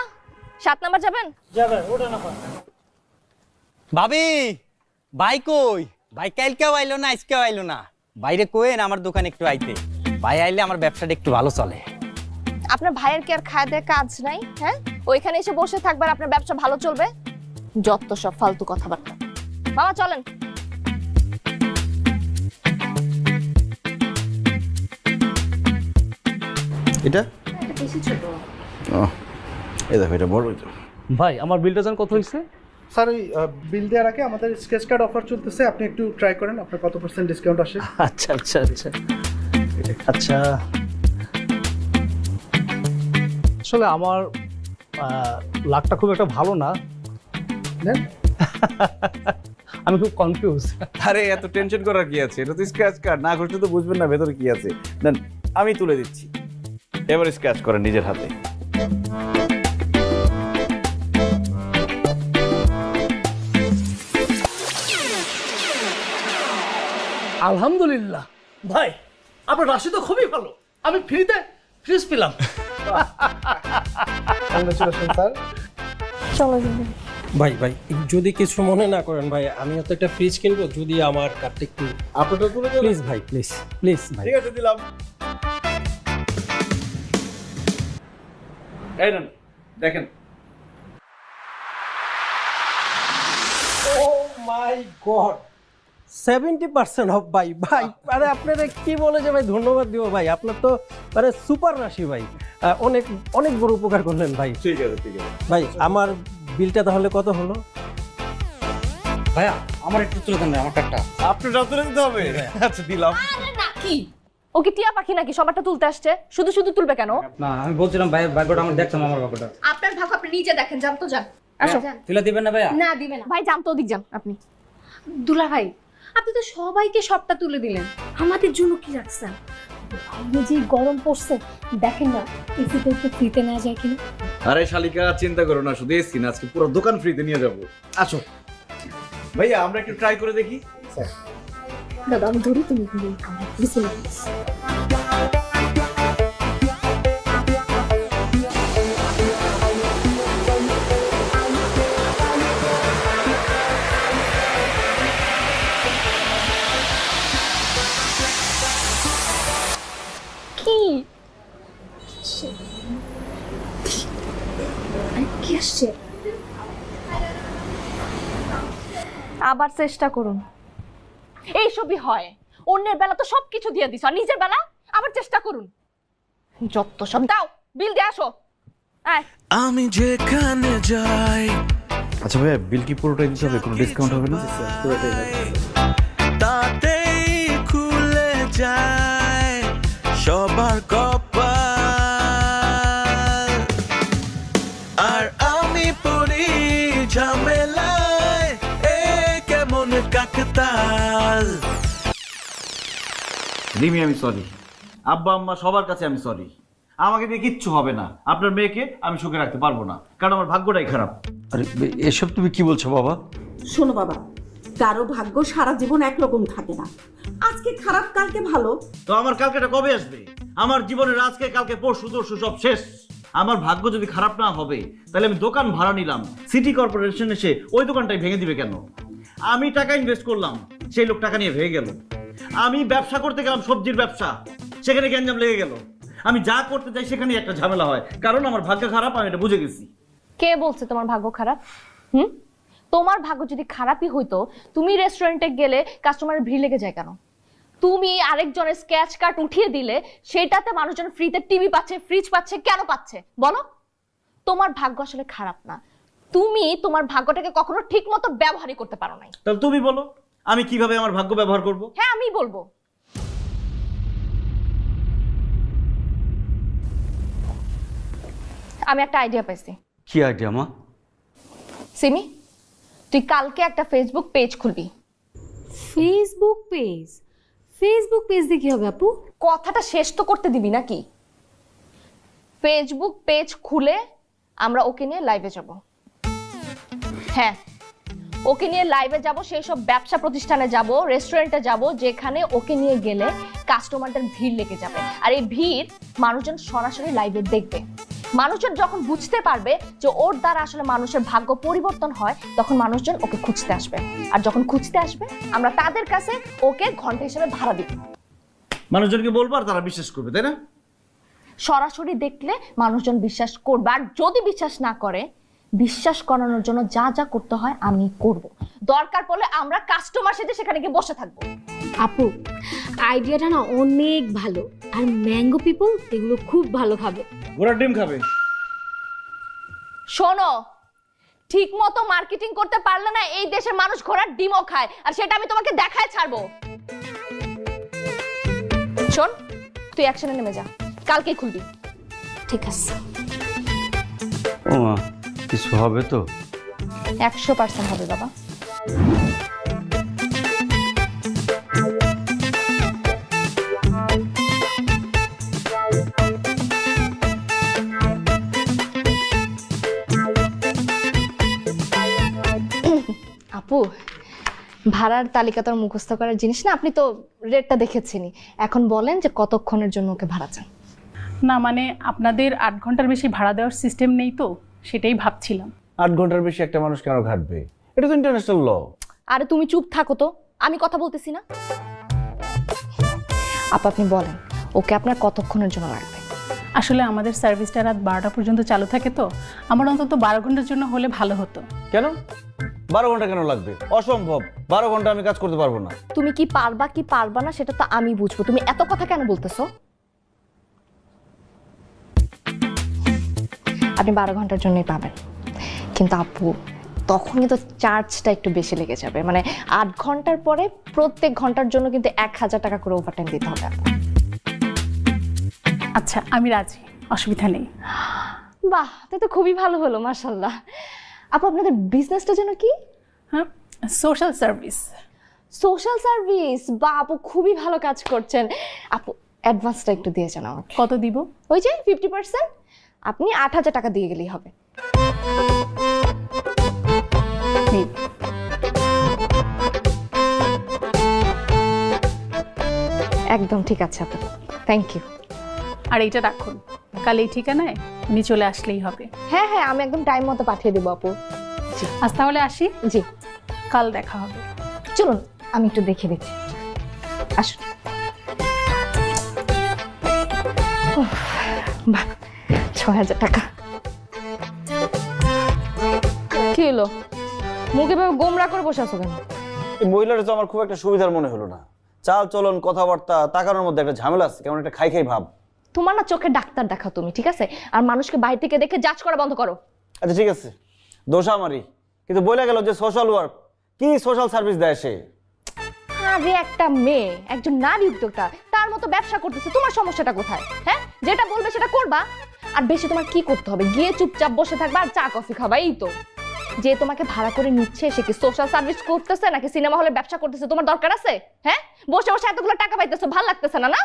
7 নাম্বার যাবেন? ভাবি ভাই কই? ভাই কালকেও আইলো না, আজকেও আইলো না। বাইরে কোয়েন আমার দোকানে একটু আইতে। ভাই আইলে আমার ব্যবসাটা একটু ভালো চলে। আপনার ভাইয়ের কি আর খায় দেয় কাজ নাই? হ্যাঁ ওইখানে এসে বসে থাকবার আপনার ব্যবসা ভালো চলবে? যত সব ফালতু কথাবার্তা। মামা চলেন। এটা বেশি ছোট। এই দেখো, এটা বড়। ভাই আমার বিলটা জান কত হয়েছে? স্যার ওই বিল দেওয়ার আগে আমাদের স্কেচ কার্ড অফার চলতেছে, আপনি একটু ট্রাই করেন আপনার কত % ডিসকাউন্ট আসে। আচ্ছা আচ্ছা আচ্ছা আচ্ছা, আসলে আমার লাকটা খুব একটা ভালো না, আমি খুব কনফিউজ। আরে এত টেনশন করার কি আছে, এটা তো স্ক্র্যাচ কার্ড, না ঘষলে তো বুঝবেন না ভেতরে কি আছে। দেন আমি তুলে দিচ্ছি, এবার স্ক্র্যাচ করেন নিজের হাতে। আলহামদুলিল্লাহ ভাই, আপনার রাশি তো খুবই ভালো, আমি ফ্রিতে ফ্রিজ পেলাম। Congratulation sir. চলো যাবে। ভাই ভাই যদি কিছু মনে না করেন ভাই, আমিও তো একটা ফ্রিজ কিনবো, যদি আমার কার্ডটা একটু আপনারটা তুলে দেন প্লিজ ভাই, প্লিজ প্লিজ ভাই। ঠিক আছে, দিলাম। এই নেন দেখেন। ও মাই গড, 70% অফ ভাই। ভাই আরে আপনারা কি বলে যে ভাই ধন্যবাদ দিব ভাই, আপনার তো মানে সুপার রাশি ভাই, অনেক অনেক বড় উপকার করলেন ভাই। ঠিক আছে ঠিক আছে ভাই আমার বিলটা তাহলে কত হলো? ভাইয়া আমার একটু তুলে দেন, আমার কার্ডটা। আপনারটা তুলে দিতে হবে? আচ্ছা দিলাম। আরে না, কি ও কি টিয়া পাখি নাকি সবারটা তুলতে আসছে? শুধু শুধু তুলবে কেন? না আমি বলছিলাম ভাই ভাগ্যটা আমার দেখতাম, আমার ভাগ্যটা। আপনার ভাগ্য আপনি নিজে দেখেন, যান তো যান। আসো। তুলে দিবেন না ভাইয়া? না দিবে না ভাই, যান তো ওদিক যান আপনি। দুলা ভাই, আপনি তো সবাইকে সবটা তুলে দিলেন, আমাদের জন্য কি রাখছেন? বাইরে যে গরম পড়ছে দেখেন না, এসিতে একটু ফ্রিতে নেওয়া যায় কিনা? আরে শালিকা চিন্তা করো না, শুধু এসি না, আজকে পুরো দোকান ফ্রিতে নিয়ে যাবো। আসো ভাইয়া, আমরা একটু ট্রাই করে দেখি। দাদা আমি ধরি, তুমি বিসমিল্লাহ। কি আসছে? আবার চেষ্টা করুন। এইসবই হয়, অন্যের বেলা তো সবকিছু দিয়ে দিছ, আর নিজের বেলা আবার চেষ্টা করুন। যত সব দাও, বিল দিয়ে আসো। আমি যেখানে যাই। আচ্ছা ভাইয়া, বিল কি পুরোটাই দিতে হবে? কোনো ডিসকাউন্ট হবে না? তাতেই খুলে যায় সবার কপাল, আর আমি পড়ি ঝামেলায়, এ কেমন কাকতাল। রিমি আমি সরি, আব্বা আম্মা সবার কাছে আমি সরি। আমাকে দিয়ে কিচ্ছু হবে না, আপনার মেয়েকে আমি সুখে রাখতে পারবো না, কারণ আমার ভাগ্যটাই খারাপ। আরে এসব তুমি কি বলছো বাবা? শোনো বাবা, কারো ভাগ্য সারা জীবন একরকম থাকে না, আজকে খারাপ কালকে ভালো। তো আমার কালকেটা কবে আসবে? আমার জীবনের আজকে কালকে পরশু তরশু সব শেষ। আমার ভাগ্য যদি খারাপ না হবে, তাহলে আমি দোকান ভাড়া নিলাম, সিটি কর্পোরেশন এসে ওই দোকানটাই ভেঙে দিবে কেন? আমি টাকা ইনভেস্ট করলাম, সেই লোক টাকা নিয়ে ভেঙে গেল। আমি ব্যবসা করতে গেলাম, সবজির ব্যবসা, সেখানে গ্যাঞ্জাম লেগে গেল। আমি যা করতে চাই সেখানে একটা ঝামেলা হয়, কারণ আমার ভাগ্য খারাপ, আমি এটা বুঝে গেছি। কে বলছে তোমার ভাগ্য খারাপ? তোমার ভাগ্য যদি খারাপই হইতো, তুমি রেস্টুরেন্টে গেলে কাস্টমারের ভিড় লেগে যায় কেন? তুমি আরেকজনের স্ক্র্যাচ কার্ড উঠিয়ে দিলে সেটাতে মানুষজন ফ্রিতে টিভি পাচ্ছে, ফ্রিজ পাচ্ছে, কেন পাচ্ছে বলো? তোমার ভাগ্য আসলে খারাপ না, তুমি তোমার ভাগ্যটাকে কখনো ঠিক মতো ব্যবহারই করতে পারো নাই। তাহলে তুমি বলো আমি কিভাবে আমার ভাগ্য ব্যবহার করব? হ্যাঁ আমি বলবো। আমি একটা আইডিয়া পাইছি। কি আইডিয়া মা? সিমি, তুই কালকে একটা ফেসবুক পেজ খুলবি। Facebook page? ফেসবুক পেজ দিয়ে কি হবে আপু? কথাটা শেষ তো করতে দিবি নাকি? ফেসবুক পেজ খুলে আমরা ওকে নিয়ে লাইভে যাব। হ্যাঁ, ওকে নিয়ে লাইভে যাব, সেই সব ব্যবসা প্রতিষ্ঠানে যাব, রেস্টুরেন্টে যাব, যেখানে ওকে নিয়ে গেলে কাস্টমারদের ভিড় লেগে যাবে। আর এই ভিড় মানুষজন সরাসরি লাইভে দেখবে। মানুষজন যখন বুঝতে পারবে যে ওর দ্বারা আসলে মানুষের ভাগ্য পরিবর্তন হয়, তখন মানুষজন ওকে খুঁজতে আসবে। আর যখন খুঁজতে আসবে, আমরা তাদের কাছে ওকে ঘন্টা হিসেবে ভাড়া দিব। মানুষজনকে বলবো আর তারা বিশ্বাস করবে, তাই না? সরাসরি দেখলে মানুষজন বিশ্বাস করবে, আর যদি বিশ্বাস না করে, বিশ্বাস করানোর জন্য যা যা করতে হয় আমি করব। দরকার পড়লে আমরা কাস্টমার সেজে সেখানে গিয়ে বসে থাকবো। আপু আইডিয়াটা না অনেক ভালো, আর ম্যাঙ্গো পিপল এগুলো খুব ভালো খাবে। ঘোড়ার ডিম খাবে। শোনো, ঠিক মতো মার্কেটিং করতে পারলে না এই দেশের মানুষ ঘোড়ার ডিমও খায়, আর সেটা আমি তোমাকে দেখায় ছাড়বো। শোন, তুই অ্যাকশনে নেমে যা, কালকেই খুলবি। ঠিক আছে। ও মা, কিছু হবে তো? 100% হবে বাবা। আপু, ভাড়ার তালিকা তো মুখস্থ করার জিনিস না, আপনি তো রেটটা দেখেছেনই। এখন বলেন যে কতক্ষণের জন্য ওকে ভাড়া চান? না মানে আপনাদের 8 ঘন্টার বেশি ভাড়া দেওয়ার সিস্টেম নেই তো, সেটাই ভাবছিলাম। 8 ঘন্টার বেশি একটা মানুষ কেন ঘাটবে? এটা তো ইন্টারন্যাশনাল ল। আরে তুমি চুপ থাকো তো, আমি কথা বলতেছি না। আপনি বলেন ওকে আপনার কতক্ষণের জন্য লাগবে? আসলে আমাদের সার্ভিসটা রাত 12টা পর্যন্ত চালু থাকে, তো আমার অন্তত 12 ঘন্টার জন্য হলে ভালো হতো। কেন 12 ঘন্টা কেন লাগবে? অসম্ভব, 12 ঘন্টা আমি কাজ করতে পারবো না। তুমি কি পারবা কি পারবা না সেটা তো আমি বুঝবো, তুমি এত কথা কেন বলতেছো? আপনি 12 ঘন্টার জন্যই পাবেন, কিন্তু আপু তখন কিন্তু চার্জটা একটু বেশি লেগে যাবে। মানে 8 ঘন্টার পরে প্রত্যেক ঘন্টার জন্য কিন্তু 1000 টাকা করে ওভারটাইম দিতে হবে। আচ্ছা আমি রাজি, অসুবিধা নেই। বাহ, তাই তো খুবই ভালো হলো, মাশাআল্লাহ। আপু আপনাদের বিজনেসটা যেন কি? হ্যাঁ, সোশ্যাল সার্ভিস। সোশ্যাল সার্ভিস, বা আপু খুবই ভালো কাজ করছেন। আপু অ্যাডভান্সটা একটু দিয়ে যান আমাকে। কত দিব? ওই যে 50%। আপনি 8000 টাকা দিয়ে গেলেই হবে। একদম ঠিক আছে আপু, থ্যাংক ইউ। আর এইটা রাখুন, কাল এই ঠিকানায় উনি চলে আসলেই হবে। হ্যাঁ হ্যাঁ, আমি একদম টাইম মতো পাঠিয়ে দেবো আপু। আজ তাহলে আসি। জি, কাল দেখা হবে। চলুন আমি একটু দেখে দেখি। আসুন। বাহ, 6000 টাকা। কি হলো, মুখে ভাবে গোমরা করে বসে আছো কেন? এই মহিলাটা তো আমার খুব একটা সুবিধার মনে হলো না। চাল চলন, কথাবার্তা, তাকানোর মধ্যে একটা ঝামেলা আছে, কেমন একটা খাই খাই ভাব। তোমার না চোখে ডাক্তার দেখাও তুমি, ঠিক আছে? আর মানুষকে বাইরে থেকে দেখে জাজ করা বন্ধ করো। আচ্ছা ঠিক আছে, দোষ আমারই, কিন্তু বলে গেল যে সোশ্যাল ওয়ার্ক কি, সোশ্যাল সার্ভিস দেয় সে। আরে একটা মেয়ে, একজন নারী উদ্যোক্তা, তার মতো ব্যবসা করতেছে, তোমার সমস্যাটা কোথায়? হ্যাঁ, যেটা বলবে সেটা করবা। আর বেশি তোমার কি করতে হবে? গিয়ে চুপচাপ বসে থাকবা আর চা কফি খাবা, এই তো। যে তোমাকে ভাড়া করে নিচ্ছে সে কি সোশ্যাল সার্ভিস করতেছে নাকি সিনেমা হলে ব্যবসা করতেছে তোমার দরকার আছে? হ্যাঁ, বসে বসে এতগুলো টাকা পাইতেছো, ভালো লাগতেছে না? না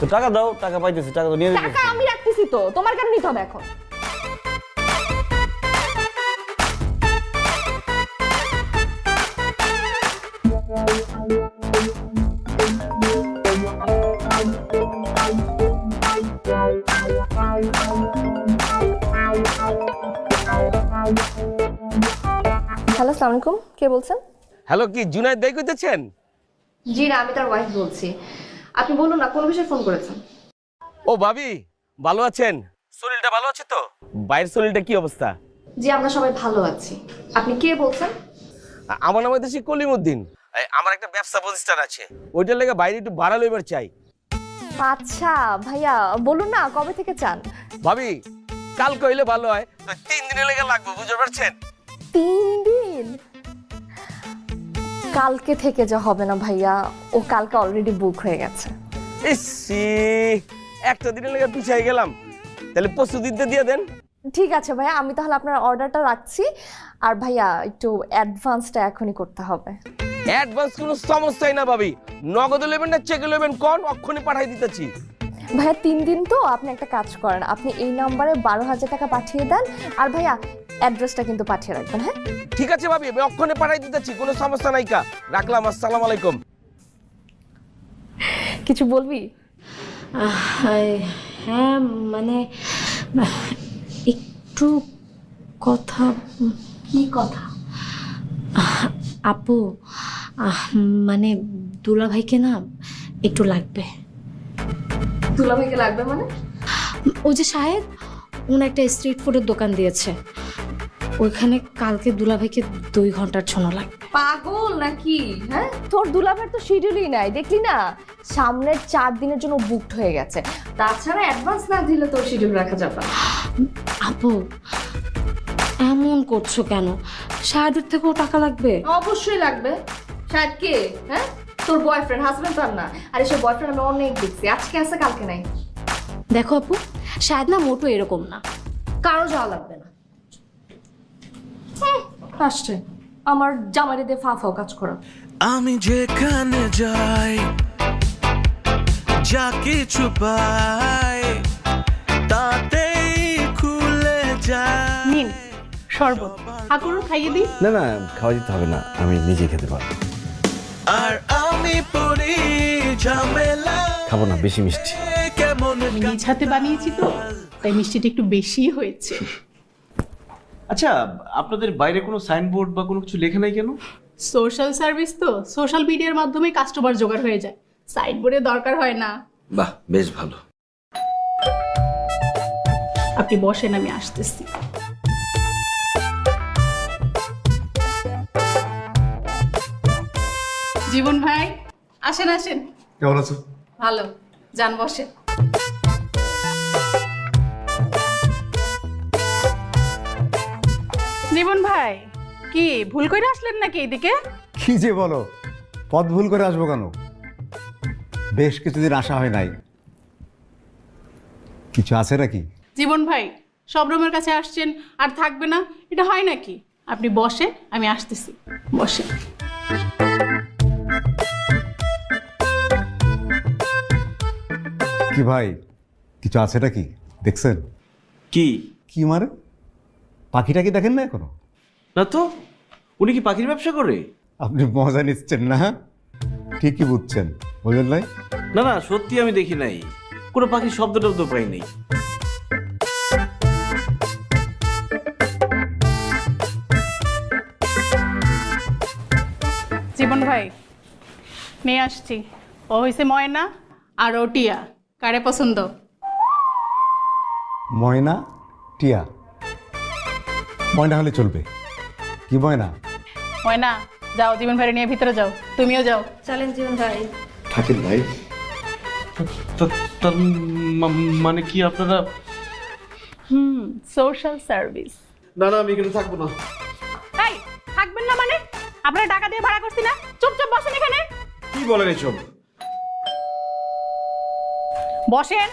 তো টাকা দাও, টাকা পাইতেছি, টাকা তো নিয়ে নিতেছি। টাকা আমি রাখতেছি তো, তোমার কেন নিতে হবে এখন? হ্যালো, আসসালামু আলাইকুম, কে বলছেন? হ্যালো, কি জুনায়েদ ভাই কইতেছেন? জি না, আমি তার ওয়াইফ বলছি। আপনি বলুন না, কোন বিষয়ে ফোন করেছেন? ও ভাবি, ভালো আছেন? শরীরটা ভালো আছে তো? বাইরের শরীরটা কি অবস্থা? জি আমরা সবাই ভালো আছি। আপনি কে বলছেন? আমার নাম হইতেছে কলিমউদ্দিন। আমার একটা ব্যবসা প্রতিষ্ঠান আছে, ওইটার লেগে বাইরে একটু ভাড়া লইবার চাই। আচ্ছা ভাইয়া, বলুন না কবে থেকে চান? ভাবি, কাল কইলে ভালো হয়, তো 3 দিনের লেগে লাগবে, বুঝতে পারছেন? 3 দিন? কালকে থেকে যা হবে না ভাইয়া, ও কালকে অলরেডি বুক হয়ে গেছে। ইসি, একটা দিনের লেগে পিছাই গেলাম, তাহলে পরশু দিনতে দিয়ে দেন। ঠিক আছে ভাইয়া, আমি তাহলে আপনার অর্ডারটা রাখছি। আর ভাইয়া একটু অ্যাডভান্সটা এখনই করতে হবে। অ্যাডভান্স কোনো সমস্যাই না ভাবি, নগদে নেবেন না চেকে নেবেন কোন, অক্ষণে পাঠাই দিতেছি। ভাইয়া 3 দিন তো, আপনি একটা কাজ করেন, আপনি এই নম্বরে 12,000 টাকা পাঠিয়ে দেন। আর ভাইয়া অ্যাড্রেসটা কিন্তু পাঠিয়ে রাখবেন। হ্যাঁ ঠিক আছে ভাবি, আমি অক্ষণে পাঠাই দিতেছি, কোনো সমস্যা নাই। কা রাখলাম, আসসালামু আলাইকুম। কিছু বলবি? হ্যাঁ মানে একটু কথা। কি কথা? আপু, মানে দুলাভাইকে না একটু লাগবে। দুলাভাইকে লাগবে মানে? ওই যে সাহেব, উনি একটা স্ট্রিট ফুডের দোকান দিয়েছে, ওইখানে কালকে দুলাভাইকে 2 ঘন্টার জন্য লাগবে। পাগল নাকি? হ্যাঁ, তোর দুলাভাইয়ের তো শিডিউলই নাই, দেখলি না? সামনের 4 দিনের জন্য বুকড হয়ে গেছে। তাছাড়া অ্যাডভান্স না দিলে তোর শিডিউল রাখা যাবে না। আপু এমন করছো কেন? শাহেদের থেকেও টাকা লাগবে? অবশ্যই লাগবে। শাহেদ কে? হ্যাঁ, তোর বয়ফ্রেন্ড, হাজবেন্ড তো আর না। আর এসব বয়ফ্রেন্ড আমি অনেক দেখছি, আজকে আছে কালকে নাই। দেখো আপু, শাহেদ না মোটো এরকম না, কারো যাওয়া লাগবে না। আসছে আমার জামাইরে দিয়ে ফা ফাও কাজ করা। আমি যেখানে যাই যা কিছু পাই তাতেই খুলে যায়। নিন শরবত, হাকুরও খাইয়ে দিই। না না, খাওয়া দিতে হবে না, আমি নিজে খেতে পারবো। আর আমি পড়ি ঝামেলা, খাবো না, বেশি মিষ্টি। কেমন আমি নিজ হাতে বানিয়েছি তো, তাই মিষ্টিটা একটু বেশি হয়েছে। আচ্ছা, আপনাদের বাইরে কোনো সাইনবোর্ড বা কোনো কিছু লেখা নাই কেন? সোশ্যাল সার্ভিস তো, সোশ্যাল মিডিয়ার মাধ্যমে কাস্টমার জোগাড় হয়ে যায়, সাইডবোর্ডের দরকার হয় না। বাহ, বেশ ভালো। আপনি বসেন, আমি আসতেছি। জীবন ভাই আসেন আসেন। কেমন আছো? ভালো, যান বসেন। জীবন ভাই কি ভুল করে আসলেন নাকি এদিকে? কি যে বলো, পথ ভুল করে আসবো কেন? বেশ কিছুদিন আসা হয় নাই। কিছু আছে নাকি? জীবন ভাই সবরমের কাছে আসছেন আর থাকবে না, এটা হয় নাকি? আপনি বসে, আমি আসতেছি, বসে। কি ভাই, কিছু আছে নাকি? দেখছেন? কি কি মারে? পাখিটাকে দেখেন না এখনো? না তো, উনি কি পাখির ব্যবসা করে? আপনি মজা নিচ্ছেন না? ঠিকই বুঝছেন, বুঝলেন নাই? না না, সত্যি আমি দেখি নাই, কোনো পাখির শব্দ টব্দ পাই নাই। জীবন ভাই নিয়ে আসছি, ও হয়েছে ময়না আর ও টিয়া। কারে পছন্দ? ময়না টিয়া? ময়না হলে চলবে। কি ময়না? ময়না যাও, জীবন ভাই নিয়ে ভিতরে যাও, তুমিও যাও। চলেন জীবন ভাই। থাকেন ভাই। তার মানে কি আপনারা? Social service. না না, আমি এখানে থাকবো না। এই থাকবেন না মানে? আপনারা টাকা দিয়ে ভাড়া করছি না, চুপচাপ বসেন এখানে। কি বলেন এসব? বসেন।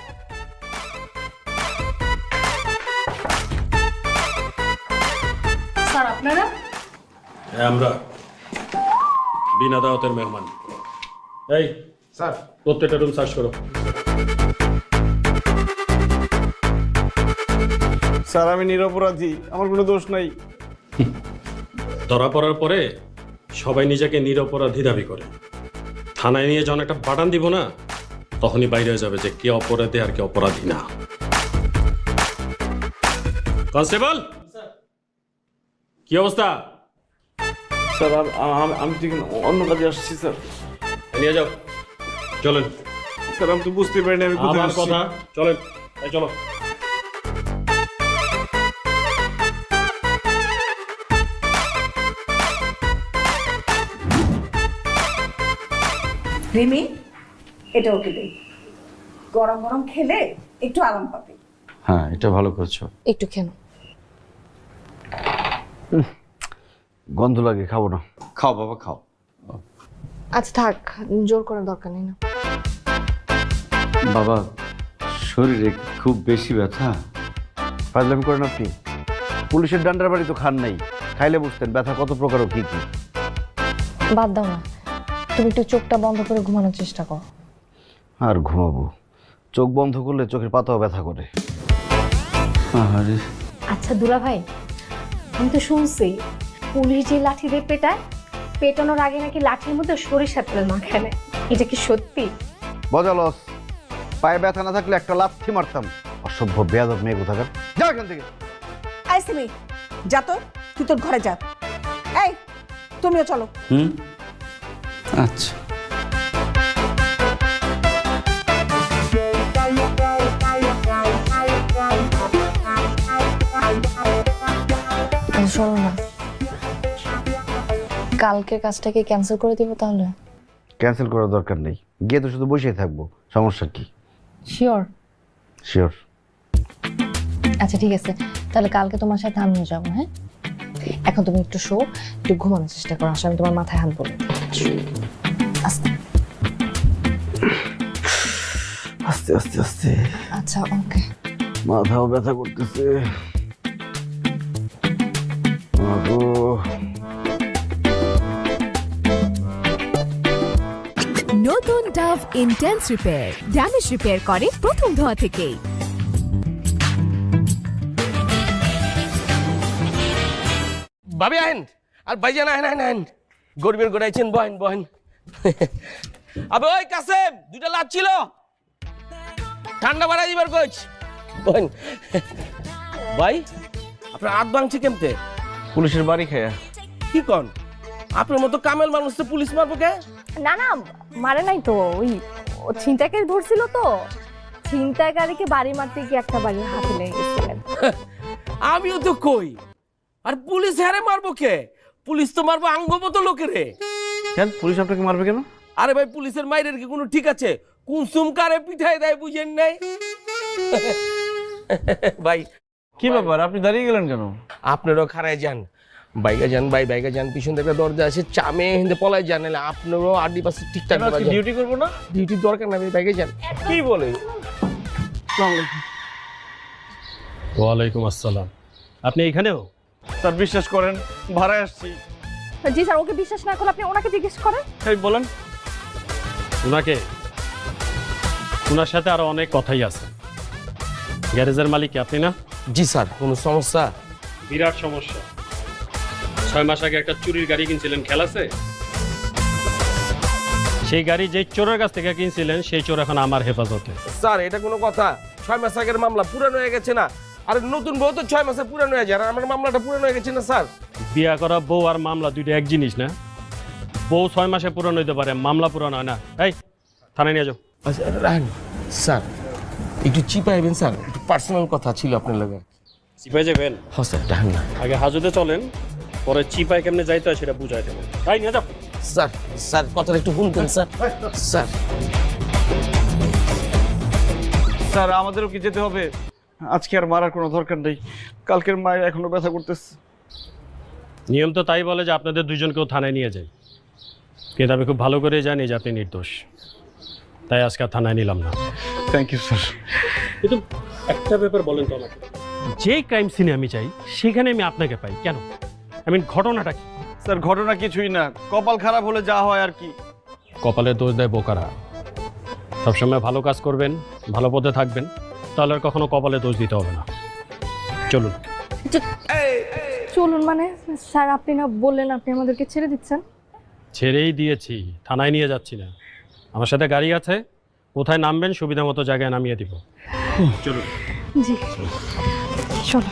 স্যার আপনারা? আমরা বিনা দাওয়াতের মেহমান। এই স্যার, প্রত্যেকটা রুম সার্চ করো। স্যার আমি নিরপরাধী, আমার কোনো দোষ নাই। ধরা পড়ার পরে সবাই নিজেকে নিরপরাধী দাবি করে। থানায় নিয়ে যখন একটা বাটান দিব না, তখনই বাইরে হয়ে যাবে যে কে অপরাধী আর কে অপরাধী না। কনস্টেবল, কি অবস্থা? স্যার আমি তো অন্য কাজে আসছি স্যার। নিয়ে যাও, চলেন। স্যার আমি তো বুঝতে পারিনি আমি কোথায় আমার আসছি। কথা, চলেন। এই চলো। রিমি, এটা ওকে দে, গরম গরম খেলে একটু আরাম পাবে। হ্যাঁ, এটা ভালো করছো। একটু খেন। গন্ধ লাগে, খাবো না। খাও বাবা, খাও। আচ্ছা থাক, জোর করার দরকার নেই না। বাবা, শরীরে খুব বেশি ব্যথা। ফাজলামি করেন আপনি? পুলিশের ডান্ডার বাড়ি তো খান নাই, খাইলে বুঝতেন ব্যথা কত প্রকার ও কি কি। বাদ দাও না, তুমি একটু চোখটা বন্ধ করে ঘুমানোর চেষ্টা করো। আর ঘুমাবো? চোখ বন্ধ করলে চোখের পাতাও ব্যথা করে। আরে আচ্ছা দুলা ভাই, আমি তো শুনছি পুলিশ যে লাঠি দিয়ে পেটায়, পেটানোর আগে নাকি লাঠির মধ্যে সরিষার তেল মাখায় নেয়, এটা কি সত্যি? বজালস, পায়ে ব্যথা না থাকলে একটা লাথি মারতাম। অসভ্য বেয়াদব মেয়ে কোথাকার, যাও এখান থেকে। এই সিমি, যা তো, তুই তোর ঘরে যা। এই তুমিও চলো। আচ্ছা। শোনো না, কালকের কাজটাকে ক্যান্সেল করে দিব তাহলে? ক্যান্সেল করার দরকার নেই, গিয়ে তো শুধু বসেই থাকবো, সমস্যা কি? শিওর? শিওর। আচ্ছা ঠিক আছে, তাহলে কালকে তোমার সাথে আমিও যাবো। হ্যাঁ, এখন তুমি একটু শো, একটু ঘুমানোর চেষ্টা করো। আসলে আমি তোমার মাথায় হাত বলে আস্তে আস্তে আস্তে আস্তে। আচ্ছা, ওকে। মাথাও ব্যথা করতেছে। নতুন Dove intense repair damage repair করে প্রথম ধোয়া থেকেই। ভাবি আহেন আর ভাইজান আহেন আহেন আহেন, গরিবের গোড়াইছেন, বহেন বহেন। আবে ওই কাসেম, দুইটা লাভ ছিল, ঠান্ডা বাড়াই দিবার কইছ, বহেন। ভাই আপনার হাত ভাঙছে কেমতে? পুলিশের বাড়ি খায়া। কি কন, আপনার মতো কামেল মানুষ তো পুলিশ মারবো কে? না না, মারে নাই তো, ওই ছিনতাইকারী ধরছিল তো, ছিনতাইকারীকে বাড়ি মারতে গিয়ে একটা বাড়ির হাতে লেগে গেছিলেন। আমিও তো কই, আর পুলিশ হারে মারবো কে? পুলিশ তো মারবো আঙ্গমতো লোকেরে। কেন পুলিশ আপনাকে মারবে কেন? আরে ভাই, পুলিশের মাইরের কি কোনো ঠিক আছে? কুসুম কারে পিঠাই দেয় বুঝেন নাই? ভাই কি ব্যাপার, আপনি দাঁড়িয়ে গেলেন কেন? আপনারও খারায় যান, বাইকে যান ভাই, বাইকে যান, পিছন থেকে দরজা আছে, চামে হিন্দে পলাই যান, নাহলে আপনারও আড্ডি পাশে ঠিকঠাক ডিউটি করবো না? ডিউটির দরকার না, বাইকে যান। কি বলে? ওয়ালাইকুম আসসালাম। আপনি এখানেও? স্যার বিশ্বাস করেন, ভাড়ায় আসছি। জি স্যার, ওকে বিশ্বাস না করলে আপনি ওনাকে জিজ্ঞেস করেন। এই বলেন। ওনাকে, ওনার সাথে আরো অনেক কথাই আছে। গ্যারেজের মালিক কি আপনি না? জি স্যার। কোনো সমস্যা? বিরাট সমস্যা। 6 মাস আগে একটা চুরির গাড়ি কিনছিলেন, খেয়াল আছে? সেই গাড়ি যে চোরের কাছ থেকে কিনছিলেন, সেই চোর এখন আমার হেফাজতে। স্যার এটা কোনো কথা? 6 মাস আগের মামলা পুরানো হয়ে গেছে না? আর নতুন বউ তো 6 মাসে পুরানো হয়ে যায়, আর আমার মামলাটা পুরানো হয়ে গেছে না স্যার? বিয়া করা বউ আর মামলা দুইটা এক জিনিস না। বউ 6 মাসে পুরানো হইতে পারে, মামলা পুরানো হয় না। এই থানায় নিয়ে যাও। আচ্ছা রাখেন স্যার, একটু চিপাইবেন স্যার, একটু পার্সোনাল কথা ছিল আপনার লগে। চিপাই যাবেন? হ্যাঁ স্যার, রাখেন না। আগে হাজতে চলেন, পরে চিপাই কেমনে যাইতে হয় সেটা বুঝাই দেবো। তাই নিয়ে যাও। স্যার স্যার কথাটা একটু শুনতেন স্যার। স্যার স্যার আমাদেরও কি যেতে হবে? আজকে আর মারার কোনো দরকার নেই, কালকের মায়ের এখনো ব্যথা করতেছে। নিয়ম তো তাই বলে যে আপনাদের দুজনকেও থানায় নিয়ে যাই, কিন্তু আমি খুব ভালো করে জানি যে আপনি নির্দোষ, তাই আজকে আর থানায় নিলাম না। Thank you sir. কিন্তু একটা ব্যাপার বলেন তো আমাকে, যে ক্রাইম সিনে আমি চাই সেখানে আমি আপনাকে পাই কেন? আই মিন ঘটনাটা কি? স্যার ঘটনা কিছুই না, কপাল খারাপ হলে যা হয় আর কি। কপালের দোষ দেয় বোকারা। সবসময় ভালো কাজ করবেন, ভালো পথে থাকবেন, তাহলে আর কখনো কপালে দোষ দিতে হবে না। চলুন। চলুন মানে স্যার, আপনি না বললেন আপনি আমাদেরকে ছেড়ে দিচ্ছেন? ছেড়েই দিয়েছি, থানায় নিয়ে যাচ্ছি না। আমার সাথে গাড়ি আছে, কোথায় নামবেন সুবিধা মতো জায়গায় নামিয়ে দিব। চলুন। জি চলো।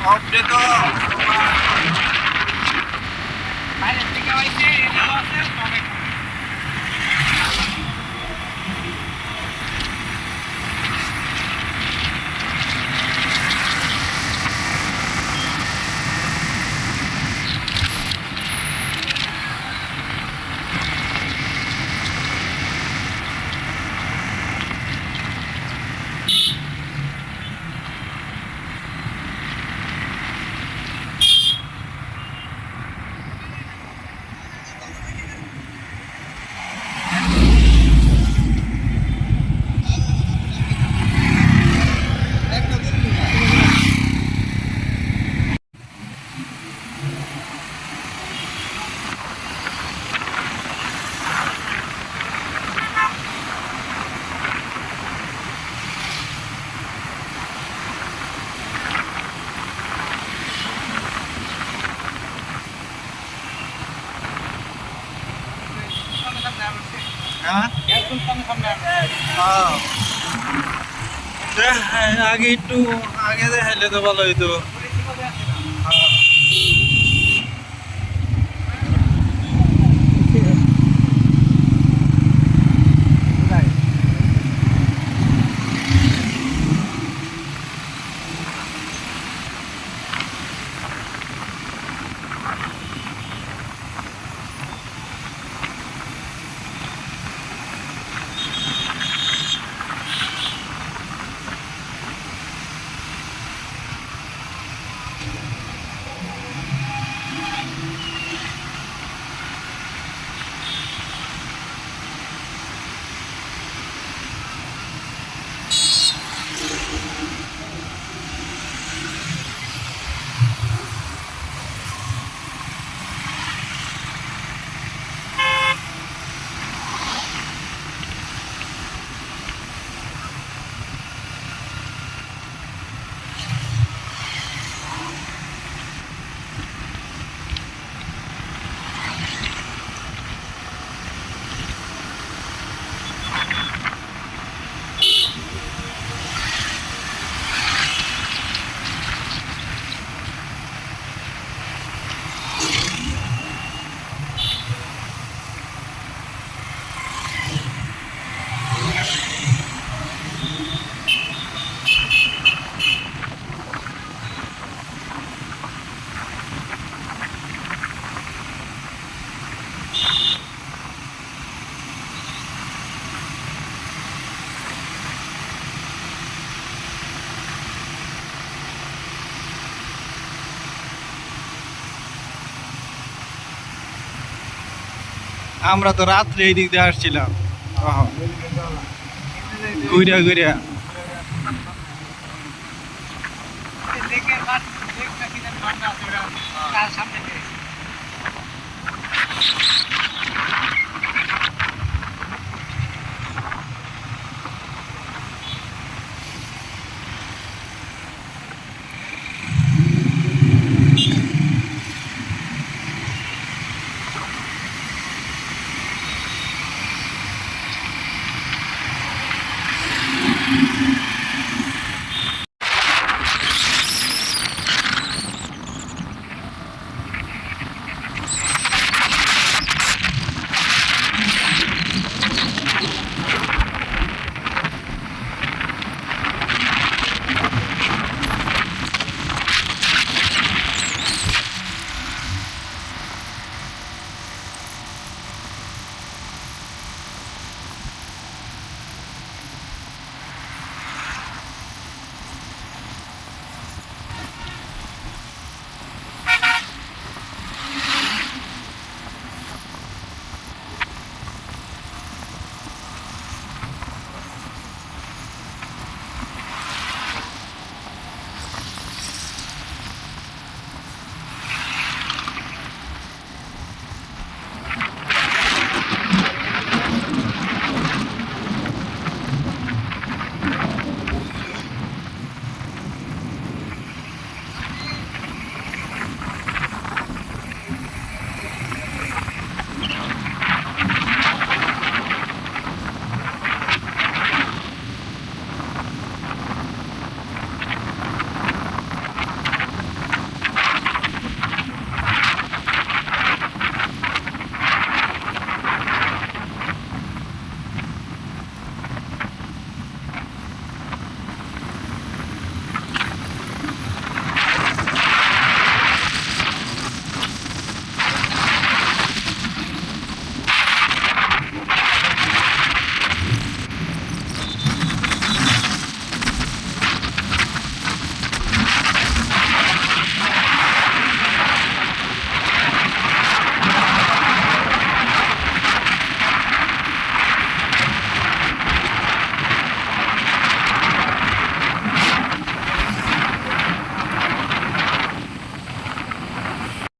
আপনি তো বাইরে থেকে হইছে এটা আছে তবে আগে একটু আগে দেখাইলে তো ভালো হইতো আমরা তো রাত্রে এই দিক দিয়ে আসছিলাম ঘুরিয়া ঘুরিয়া সামনে